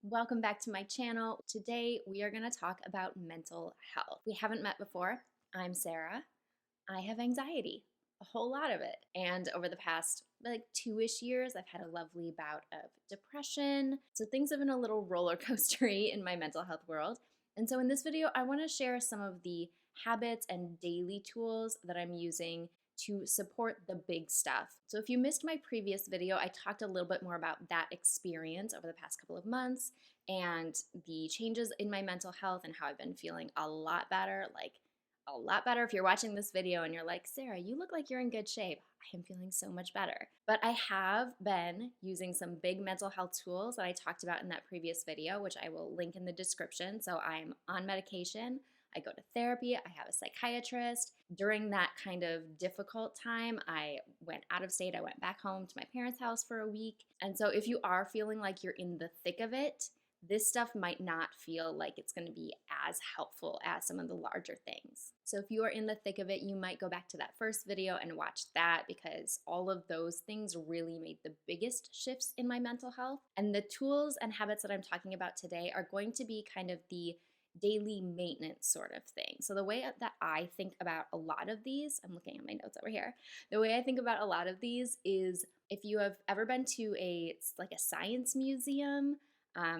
Welcome back to my channel. Today we are going to talk about mental health. We haven't met before. I'm Sarah. I have anxiety, a whole lot of it. And over the past like 2-ish years, I've had a lovely bout of depression. So things have been a little roller coastery in my mental health world. And so in this video, I want to share some of the habits and daily tools that I'm using to support the big stuff. So if you missed my previous video, I talked a little bit more about that experience over the past couple of months and the changes in my mental health and how I've been feeling a lot better, like a lot better. If you're watching this video and you're like, Sarah, you look like you're in good shape, I am feeling so much better. But I have been using some big mental health tools that I talked about in that previous video, which I will link in the description. So I'm on medication. I go to therapy. I have a psychiatrist. During that kind of difficult time, I went out of state. I went back home to my parents' house for a week. And so if you are feeling like you're in the thick of it, this stuff might not feel like it's going to be as helpful as some of the larger things. So if you are in the thick of it, you might go back to that first video and watch that, because all of those things really made the biggest shifts in my mental health. And the tools and habits that I'm talking about today are going to be kind of the daily maintenance sort of thing. So the way that I think about a lot of these, I'm looking at my notes over here. The way I think about a lot of these is, if you have ever been to a science museum,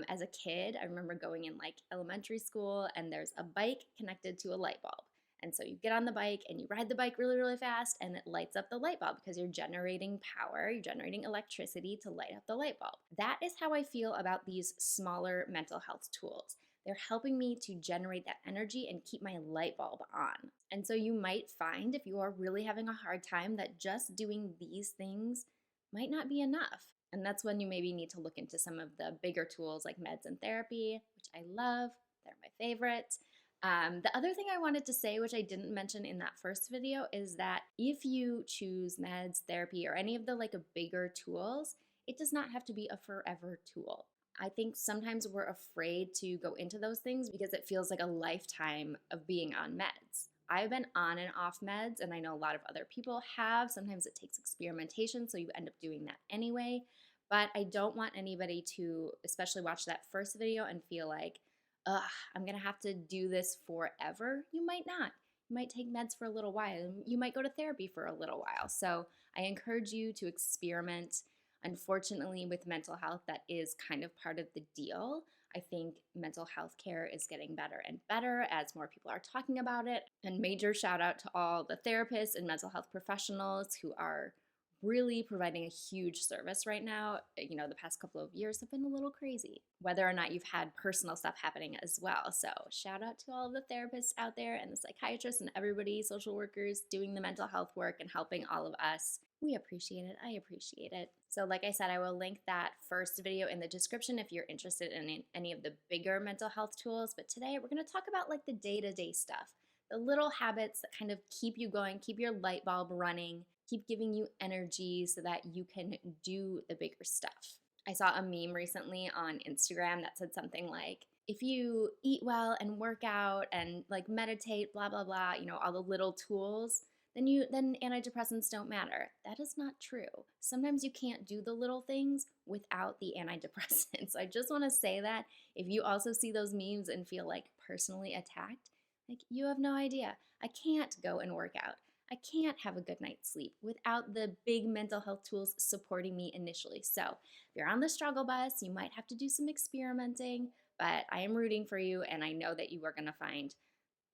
as a kid, I remember going in like elementary school, and there's a bike connected to a light bulb. And so you get on the bike and you ride the bike really, really fast, and it lights up the light bulb because you're generating power, you're generating electricity to light up the light bulb. That is how I feel about these smaller mental health tools. They're helping me to generate that energy and keep my light bulb on. And so you might find, if you are really having a hard time, that just doing these things might not be enough. And that's when you maybe need to look into some of the bigger tools like meds and therapy, which I love. They're my favorite. The other thing I wanted to say, which I didn't mention in that first video, is that if you choose meds, therapy, or any of the like bigger tools, it does not have to be a forever tool. I think sometimes we're afraid to go into those things because it feels like a lifetime of being on meds. I've been on and off meds, and I know a lot of other people have. Sometimes it takes experimentation, so you end up doing that anyway. But I don't want anybody to, especially watch that first video and feel like, ugh, I'm gonna have to do this forever. You might not. You might take meds for a little while. You might go to therapy for a little while. So I encourage you to experiment. Unfortunately, with mental health, that is kind of part of the deal. I think mental health care is getting better and better as more people are talking about it. And major shout out to all the therapists and mental health professionals who are really providing a huge service right now. You know, the past couple of years have been a little crazy, whether or not you've had personal stuff happening as well. So shout out to all of the therapists out there and the psychiatrists and everybody, social workers doing the mental health work and helping all of us. We appreciate it. I appreciate it. So like I said, I will link that first video in the description if you're interested in any of the bigger mental health tools. But today we're going to talk about like the day-to-day stuff, the little habits that kind of keep you going, keep your light bulb running, keep giving you energy so that you can do the bigger stuff. I saw a meme recently on Instagram that said something like, if you eat well and work out and like meditate, blah, blah, blah, you know, all the little tools, then antidepressants don't matter. That is not true. Sometimes you can't do the little things without the antidepressants. I just want to say that if you also see those memes and feel like personally attacked, like you have no idea. I can't go and work out. I can't have a good night's sleep without the big mental health tools supporting me initially. So if you're on the struggle bus, you might have to do some experimenting, but I am rooting for you, and I know that you are going to find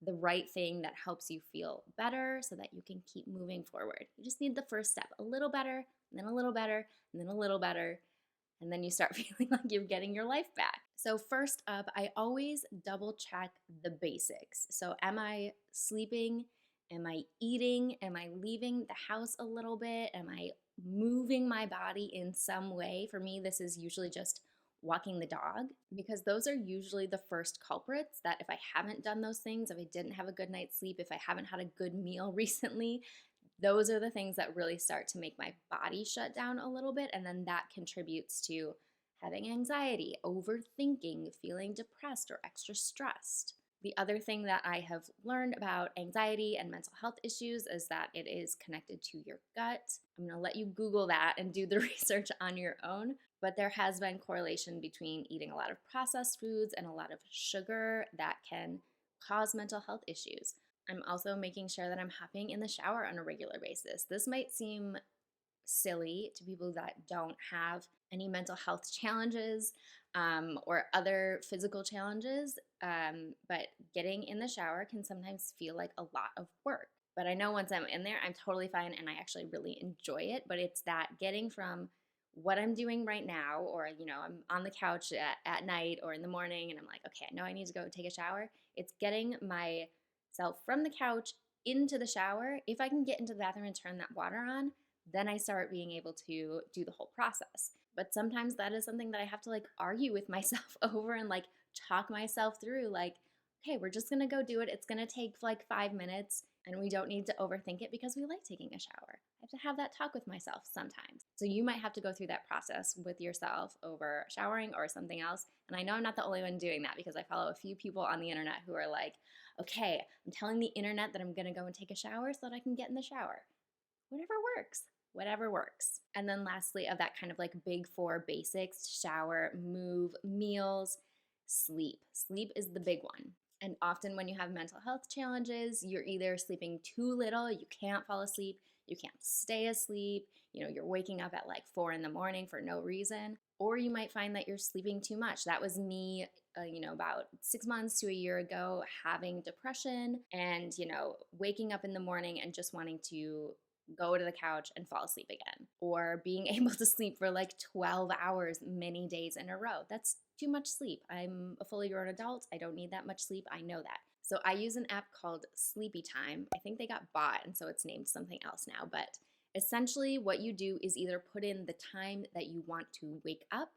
the right thing that helps you feel better so that you can keep moving forward. You just need the first step, a little better, and then a little better, and then a little better, and then you start feeling like you're getting your life back. So first up, I always double check the basics. So am I sleeping? Am I eating? Am I leaving the house a little bit? Am I moving my body in some way? For me, this is usually just walking the dog, because those are usually the first culprits that if I haven't done those things, if I didn't have a good night's sleep, if I haven't had a good meal recently, those are the things that really start to make my body shut down a little bit. And then that contributes to having anxiety, overthinking, feeling depressed or extra stressed. The other thing that I have learned about anxiety and mental health issues is that it is connected to your gut. I'm going to let you Google that and do the research on your own. But there has been correlation between eating a lot of processed foods and a lot of sugar that can cause mental health issues. I'm also making sure that I'm hopping in the shower on a regular basis. This might seem silly to people that don't have any mental health challenges or other physical challenges, but getting in the shower can sometimes feel like a lot of work. But I know once I'm in there, I'm totally fine and I actually really enjoy it. But it's that getting from what I'm doing right now, or, I'm on the couch at night or in the morning and I'm like, okay, I know I need to go take a shower. It's getting myself from the couch into the shower. If I can get into the bathroom and turn that water on, then I start being able to do the whole process. But sometimes that is something that I have to like argue with myself over and like talk myself through, like, okay, we're just gonna go do it. It's gonna take like 5 minutes and we don't need to overthink it because we like taking a shower. I have to have that talk with myself sometimes. So you might have to go through that process with yourself over showering or something else. And I know I'm not the only one doing that because I follow a few people on the internet who are like, okay, I'm telling the internet that I'm gonna go and take a shower so that I can get in the shower. Whatever works. Whatever works. And then lastly, of that kind of like big four basics: shower, move, meals, sleep. Sleep is the big one. And often when you have mental health challenges, you're either sleeping too little, you can't fall asleep, you can't stay asleep, you're waking up at like 4 in the morning for no reason, or you might find that you're sleeping too much. That was me, about 6 months to a year ago, having depression and, waking up in the morning and just wanting to go to the couch and fall asleep again, or being able to sleep for like 12 hours many days in a row. That's too much sleep. I'm a fully grown adult. I don't need that much sleep. I know that. So I use an app called Sleepy Time. I think they got bought, and so it's named something else now. But essentially, what you do is either put in the time that you want to wake up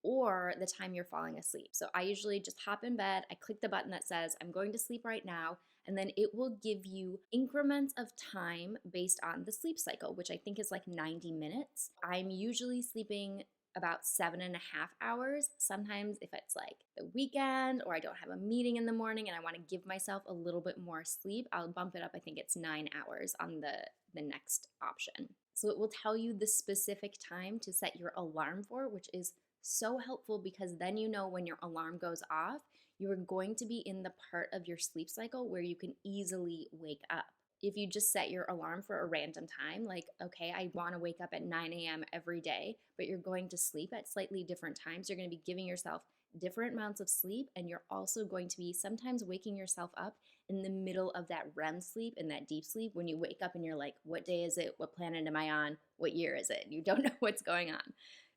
or the time you're falling asleep. So I usually just hop in bed, I click the button that says, I'm going to sleep right now, and then it will give you increments of time based on the sleep cycle, which I think is like 90 minutes. I'm usually sleeping about 7.5 hours. Sometimes, if it's like the weekend or I don't have a meeting in the morning and I want to give myself a little bit more sleep, I'll bump it up. I think it's 9 hours on the next option. So it will tell you the specific time to set your alarm for, which is so helpful because then you know when your alarm goes off, you are going to be in the part of your sleep cycle where you can easily wake up. If you just set your alarm for a random time, like, okay, I want to wake up at 9 a.m. every day, but you're going to sleep at slightly different times, you're going to be giving yourself different amounts of sleep, and you're also going to be sometimes waking yourself up in the middle of that REM sleep and that deep sleep when you wake up and you're like, what day is it? What planet am I on? What year is it? You don't know what's going on.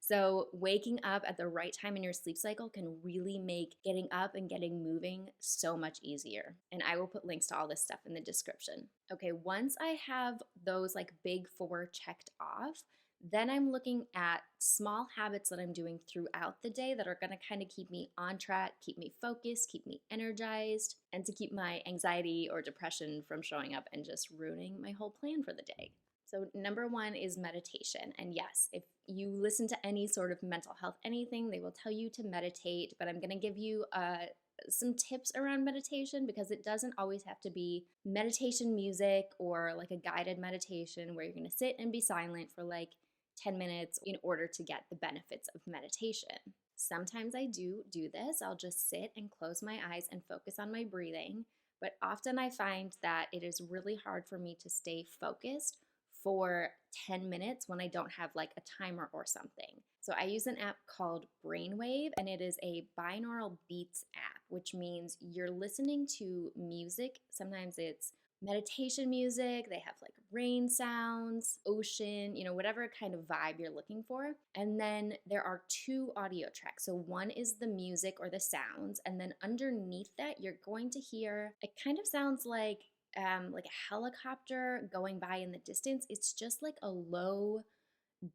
So waking up at the right time in your sleep cycle can really make getting up and getting moving so much easier. And I will put links to all this stuff in the description. Okay, once I have those like big four checked off, then I'm looking at small habits that I'm doing throughout the day that are going to kind of keep me on track, keep me focused, keep me energized, and to keep my anxiety or depression from showing up and just ruining my whole plan for the day. So number one is meditation. And yes, if you listen to any sort of mental health anything, they will tell you to meditate, but I'm going to give you some tips around meditation because it doesn't always have to be meditation music or like a guided meditation where you're going to sit and be silent for like 10 minutes in order to get the benefits of meditation. Sometimes I do this. I'll just sit and close my eyes and focus on my breathing, but often I find that it is really hard for me to stay focused for 10 minutes when I don't have like a timer or something. So I use an app called Brainwave, and it is a binaural beats app, which means you're listening to music. Sometimes it's meditation music, they have like rain sounds, ocean, whatever kind of vibe you're looking for. And then there are two audio tracks. So one is the music or the sounds, and then underneath that, you're going to hear, it kind of sounds like a helicopter going by in the distance. It's just like a low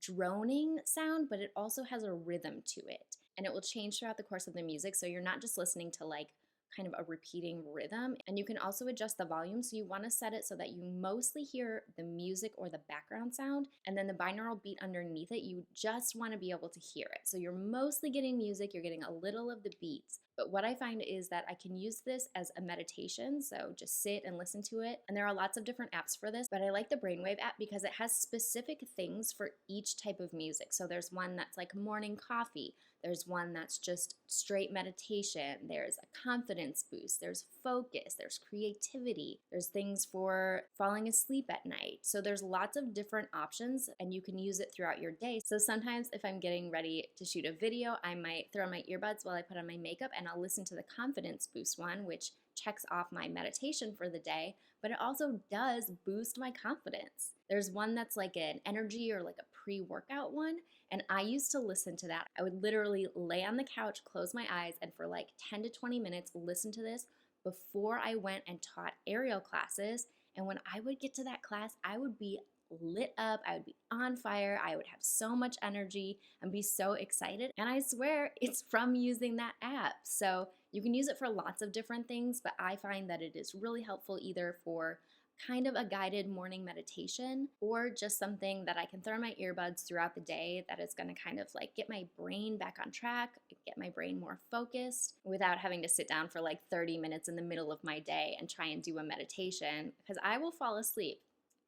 droning sound, but it also has a rhythm to it. And it will change throughout the course of the music. So you're not just listening to like kind of a repeating rhythm. And you can also adjust the volume. So you want to set it so that you mostly hear the music or the background sound, and then the binaural beat underneath it, you just want to be able to hear it. So you're mostly getting music, you're getting a little of the beats. But what I find is that I can use this as a meditation. So just sit and listen to it. And there are lots of different apps for this, but I like the Brainwave app because it has specific things for each type of music. So there's one that's like morning coffee. There's one that's just straight meditation. There's a confidence boost. There's focus. There's creativity. There's things for falling asleep at night. So there's lots of different options and you can use it throughout your day. So sometimes if I'm getting ready to shoot a video, I might throw on my earbuds while I put on my makeup and I'll listen to the confidence boost one, which checks off my meditation for the day, but it also does boost my confidence. There's one that's like an energy or like a pre-workout one, and I used to listen to that. I would literally lay on the couch, close my eyes, and for like 10 to 20 minutes listen to this before I went and taught aerial classes. And when I would get to that class, I would be lit up, I would be on fire, I would have so much energy and be so excited. And I swear it's from using that app. So you can use it for lots of different things, but I find that it is really helpful either for kind of a guided morning meditation or just something that I can throw in my earbuds throughout the day that is going to kind of like get my brain back on track, get my brain more focused without having to sit down for like 30 minutes in the middle of my day and try and do a meditation because I will fall asleep.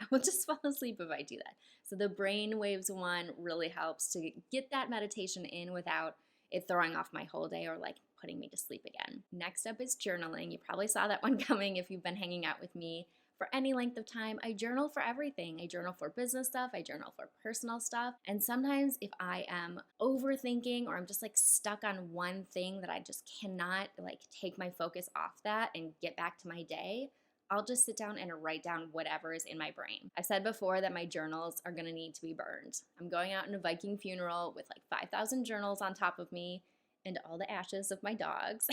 I will just fall asleep if I do that. So the Brain Waves one really helps to get that meditation in without it throwing off my whole day or like putting me to sleep again. Next up is journaling. You probably saw that one coming if you've been hanging out with me for any length of time. I journal for everything. I journal for business stuff, I journal for personal stuff. And sometimes if I am overthinking or I'm just like stuck on one thing that I just cannot like take my focus off that and get back to my day, I'll just sit down and write down whatever is in my brain. I've said before that my journals are gonna need to be burned. I'm going out in a Viking funeral with like 5,000 journals on top of me and all the ashes of my dogs.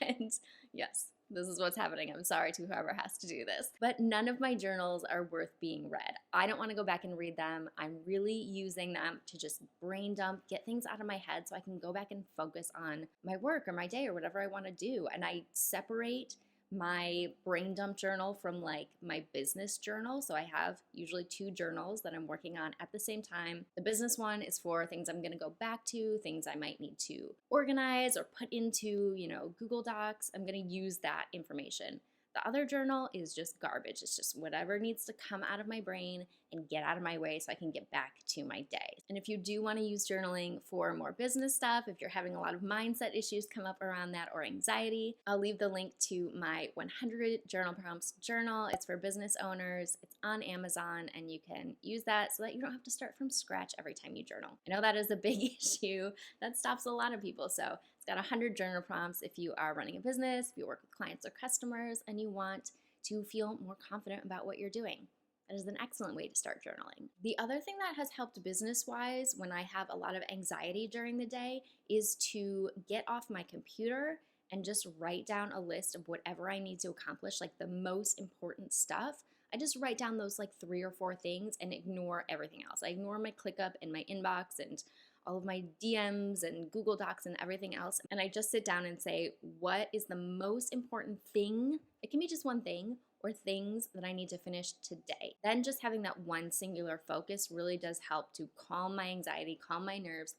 And yes, this is what's happening. I'm sorry to whoever has to do this. But none of my journals are worth being read. I don't want to go back and read them. I'm really using them to just brain dump, get things out of my head so I can go back and focus on my work or my day or whatever I want to do. And I separate my brain dump journal from like my business journal. So I have usually two journals that I'm working on at the same time. The business one is for things I'm going to go back to, things I might need to organize or put into, Google Docs. I'm going to use that information. The other journal is just garbage. It's just whatever needs to come out of my brain and get out of my way so I can get back to my day. And if you do want to use journaling for more business stuff, if you're having a lot of mindset issues come up around that or anxiety, I'll leave the link to my 100 journal prompts journal. It's for business owners. It's on Amazon and you can use that so that you don't have to start from scratch every time you journal. I know that is a big issue that stops a lot of people. So it's got 100 journal prompts if you are running a business, if you work with clients or customers, and you want to feel more confident about what you're doing. That is an excellent way to start journaling. The other thing that has helped business-wise when I have a lot of anxiety during the day is to get off my computer and just write down a list of whatever I need to accomplish, like the most important stuff. I just write down those like 3 or 4 things and ignore everything else. I ignore my ClickUp and my inbox and all of my DMs and Google Docs and everything else. And I just sit down and say, what is the most important thing? It can be just one thing or things that I need to finish today. Then just having that one singular focus really does help to calm my anxiety, calm my nerves,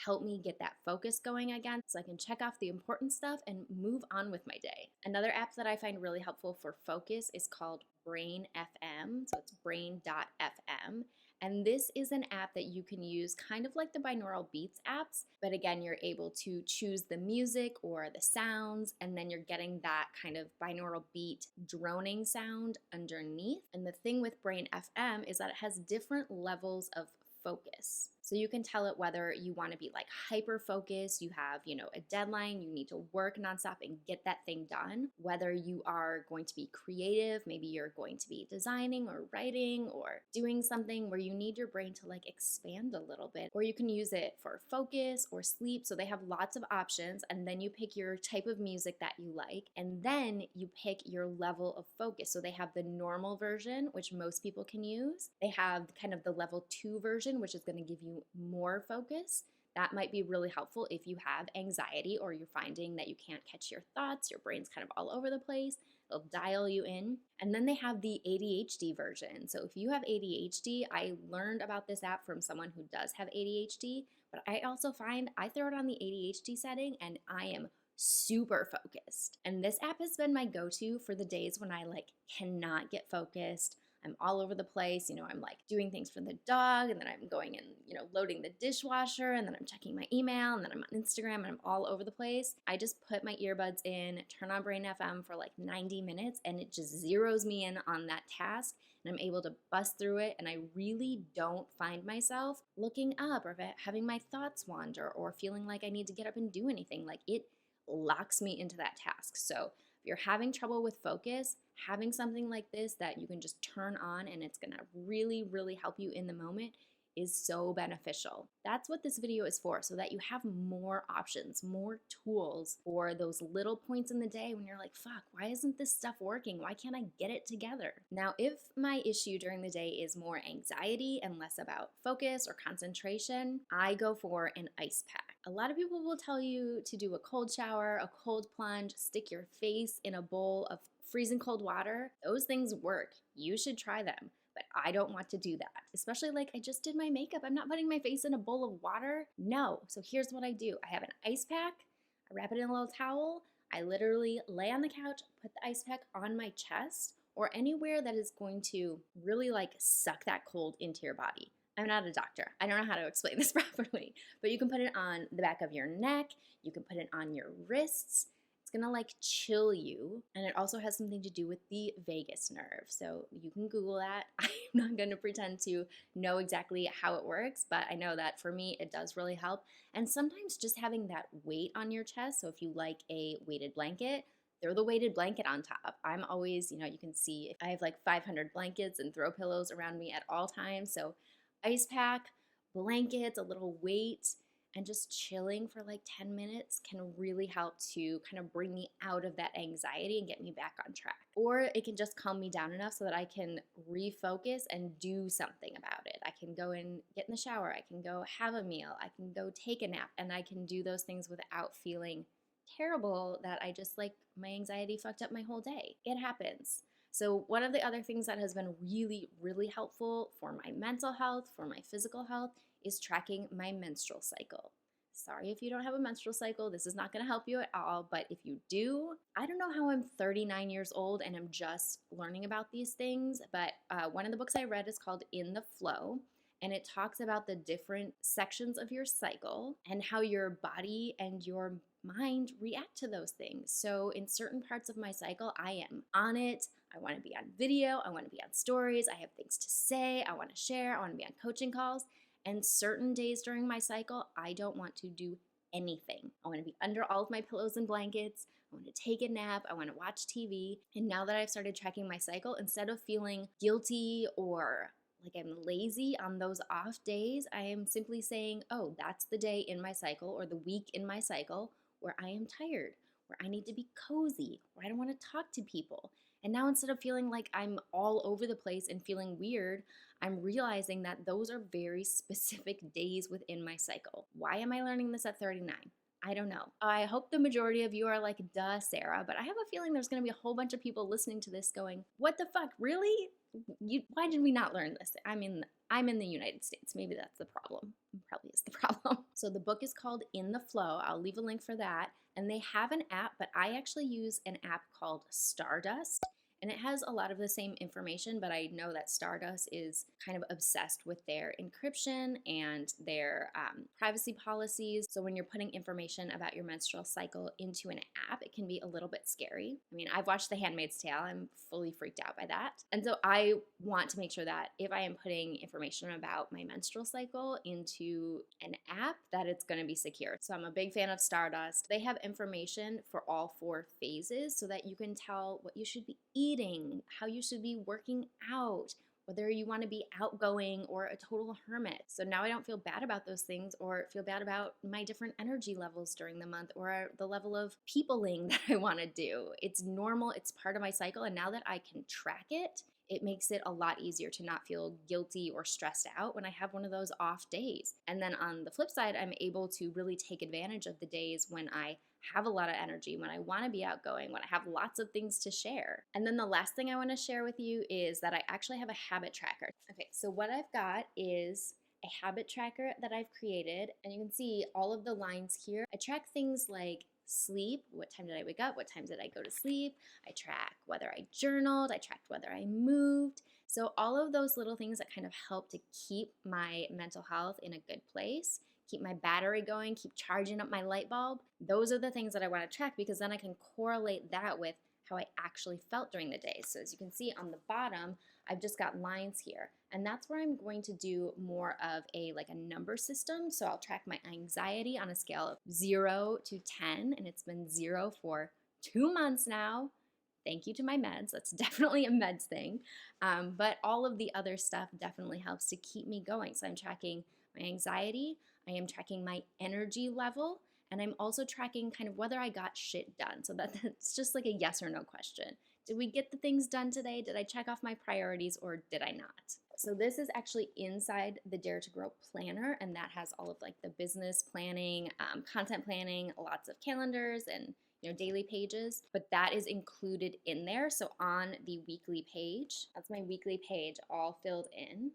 help me get that focus going again so I can check off the important stuff and move on with my day. Another app that I find really helpful for focus is called Brain FM. So it's brain.fm. And this is an app that you can use kind of like the binaural beats apps, but again, you're able to choose the music or the sounds, and then you're getting that kind of binaural beat droning sound underneath. And the thing with Brain FM is that it has different levels of focus. So you can tell it whether you want to be like hyper focused, you have, a deadline, you need to work nonstop and get that thing done, whether you are going to be creative, maybe you're going to be designing or writing or doing something where you need your brain to like expand a little bit, or you can use it for focus or sleep. So they have lots of options, and then you pick your type of music that you like, and then you pick your level of focus. So they have the normal version, which most people can use. They have kind of the level 2 version, which is going to give you more focus. That might be really helpful if you have anxiety or you're finding that you can't catch your thoughts, your brain's kind of all over the place. They'll dial you in. And then they have the ADHD version. So if you have ADHD, I learned about this app from someone who does have ADHD, but I also find I throw it on the ADHD setting and I am super focused. And this app has been my go-to for the days when I like cannot get focused. I'm all over the place. I'm like doing things for the dog, and then I'm going and, loading the dishwasher, and then I'm checking my email, and then I'm on Instagram, and I'm all over the place. I just put my earbuds in, turn on Brain FM for like 90 minutes, and it just zeroes me in on that task, and I'm able to bust through it, and I really don't find myself looking up or having my thoughts wander or feeling like I need to get up and do anything. Like, it locks me into that task. So if you're having trouble with focus, having something like this that you can just turn on and it's gonna really, really help you in the moment is so beneficial. That's what this video is for, so that you have more options, more tools for those little points in the day when you're like, fuck, why isn't this stuff working? Why can't I get it together? Now, if my issue during the day is more anxiety and less about focus or concentration, I go for an ice pack. A lot of people will tell you to do a cold shower, a cold plunge, stick your face in a bowl of freezing cold water. Those things work. You should try them. But I don't want to do that. Especially like I just did my makeup. I'm not putting my face in a bowl of water. No. So here's what I do. I have an ice pack. I wrap it in a little towel. I literally lay on the couch, put the ice pack on my chest or anywhere that is going to really like suck that cold into your body. I'm not a doctor. I don't know how to explain this properly, but you can put it on the back of your neck. You can put it on your wrists. Gonna like chill you, and it also has something to do with the vagus nerve, so you can Google that. I'm not gonna pretend to know exactly how it works, but I know that for me it does really help. And sometimes just having that weight on your chest, so if you like a weighted blanket, throw the weighted blanket on top. I'm always, you can see I have like 500 blankets and throw pillows around me at all times, so ice pack, blankets, a little weight, and just chilling for like 10 minutes can really help to kind of bring me out of that anxiety and get me back on track. Or it can just calm me down enough so that I can refocus and do something about it. I can go and get in the shower. I can go have a meal. I can go take a nap, and I can do those things without feeling terrible that I just like my anxiety fucked up my whole day. It happens. So one of the other things that has been really, really helpful for my mental health, for my physical health, is tracking my menstrual cycle. Sorry if you don't have a menstrual cycle, this is not gonna help you at all, but if you do, I don't know how I'm 39 years old and I'm just learning about these things, but one of the books I read is called In the Flow, and it talks about the different sections of your cycle and how your body and your mind react to those things. So in certain parts of my cycle, I am on it. I want to be on video. I want to be on stories. I have things to say. I want to share. I want to be on coaching calls. And certain days during my cycle, I don't want to do anything. I want to be under all of my pillows and blankets. I want to take a nap. I want to watch TV. And now that I've started tracking my cycle, instead of feeling guilty or like I'm lazy on those off days, I am simply saying, oh, that's the day in my cycle or the week in my cycle where I am tired, where I need to be cozy, where I don't want to talk to people. And now instead of feeling like I'm all over the place and feeling weird, I'm realizing that those are very specific days within my cycle. Why am I learning this at 39? I don't know. I hope the majority of you are like, duh, Sarah, but I have a feeling there's gonna be a whole bunch of people listening to this going, what the fuck, really? Why did we not learn this? I'm in the United States. Maybe that's the problem. Probably is the problem. So the book is called In the Flow. I'll leave a link for that. And they have an app, but I actually use an app called Stardust. And it has a lot of the same information, but I know that Stardust is kind of obsessed with their encryption and their privacy policies. So when you're putting information about your menstrual cycle into an app, it can be a little bit scary. I mean, I've watched The Handmaid's Tale. I'm fully freaked out by that. And so I want to make sure that if I am putting information about my menstrual cycle into an app, that it's going to be secure. So I'm a big fan of Stardust. They have information for all 4 phases so that you can tell what you should be eating, how you should be working out, whether you want to be outgoing or a total hermit. So now I don't feel bad about those things or feel bad about my different energy levels during the month or the level of peopling that I want to do. It's normal, it's part of my cycle. And now that I can track it, it makes it a lot easier to not feel guilty or stressed out when I have one of those off days. And then on the flip side, I'm able to really take advantage of the days when I have a lot of energy, when I want to be outgoing, when I have lots of things to share. And then the last thing I want to share with you is that I actually have a habit tracker. Okay, so what I've got is a habit tracker that I've created, and you can see all of the lines here. I track things like sleep, what time did I wake up, what time did I go to sleep. I track whether I journaled, I tracked whether I moved. So all of those little things that kind of help to keep my mental health in a good place, keep my battery going, keep charging up my light bulb. Those are the things that I want to track, because then I can correlate that with how I actually felt during the day. So as you can see on the bottom, I've just got lines here, and that's where I'm going to do more of a number system. So I'll track my anxiety on a scale of 0 to 10, and it's been 0 for 2 months now. Thank you to my meds. That's definitely a meds thing. But all of the other stuff definitely helps to keep me going. So I'm tracking my anxiety, I am tracking my energy level, and I'm also tracking kind of whether I got shit done. So that's just like a yes or no question. Did we get the things done today? Did I check off my priorities, or did I not? So this is actually inside the Dare to Grow planner, and that has all of the business planning, content planning, lots of calendars, and daily pages, but that is included in there. So on the weekly page, that's my weekly page all filled in,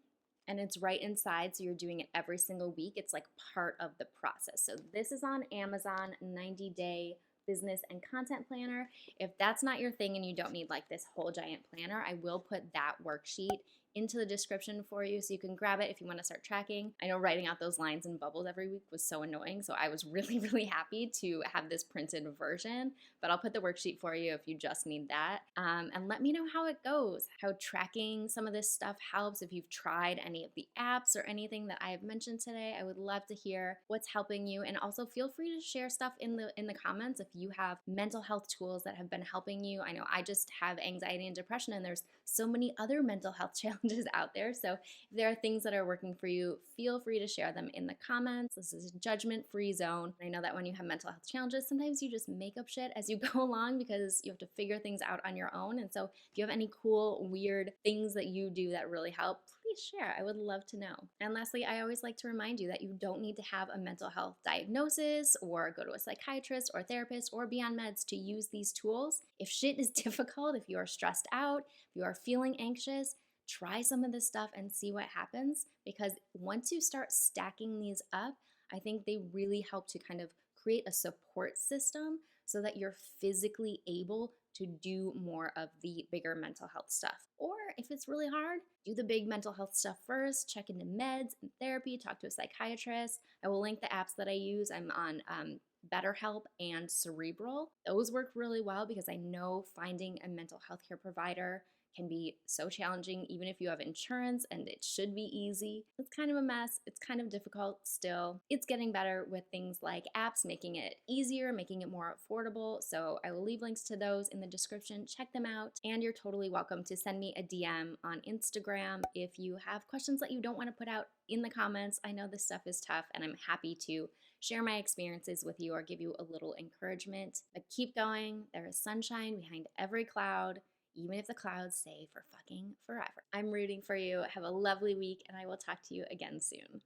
and it's right inside. So you're doing it every single week. It's like part of the process. So this is on Amazon, 90-day business and content planner. If that's not your thing and you don't need this whole giant planner, I will put that worksheet into the description for you so you can grab it if you want to start tracking. I know writing out those lines and bubbles every week was so annoying, so I was really, really happy to have this printed version, but I'll put the worksheet for you if you just need that. And let me know how it goes, how tracking some of this stuff helps. If you've tried any of the apps or anything that I have mentioned today, I would love to hear what's helping you. And also feel free to share stuff in the comments if you have mental health tools that have been helping you. I know I just have anxiety and depression, and there's so many other mental health challenges out there. So if there are things that are working for you, feel free to share them in the comments. This is a judgment-free zone. I know that when you have mental health challenges, sometimes you just make up shit as you go along because you have to figure things out on your own. And so if you have any cool, weird things that you do that really help, please share. I would love to know. And lastly, I always like to remind you that you don't need to have a mental health diagnosis or go to a psychiatrist or therapist or be on meds to use these tools. If shit is difficult, if you are stressed out, if you are feeling anxious, try some of this stuff and see what happens, because once you start stacking these up, I think they really help to kind of create a support system so that you're physically able to do more of the bigger mental health stuff. Or if it's really hard, do the big mental health stuff first, check into meds and therapy, talk to a psychiatrist. I will link the apps that I use. I'm on BetterHelp and Cerebral. Those work really well because I know finding a mental health care provider can be so challenging, even if you have insurance, and it should be easy. It's kind of a mess. It's kind of difficult still. It's getting better with things like apps, making it easier, making it more affordable. So I will leave links to those in the description. Check them out. And you're totally welcome to send me a DM on Instagram if you have questions that you don't want to put out in the comments. I know this stuff is tough, and I'm happy to share my experiences with you or give you a little encouragement. But keep going. There is sunshine behind every cloud, even if the clouds stay for fucking forever. I'm rooting for you. Have a lovely week, and I will talk to you again soon.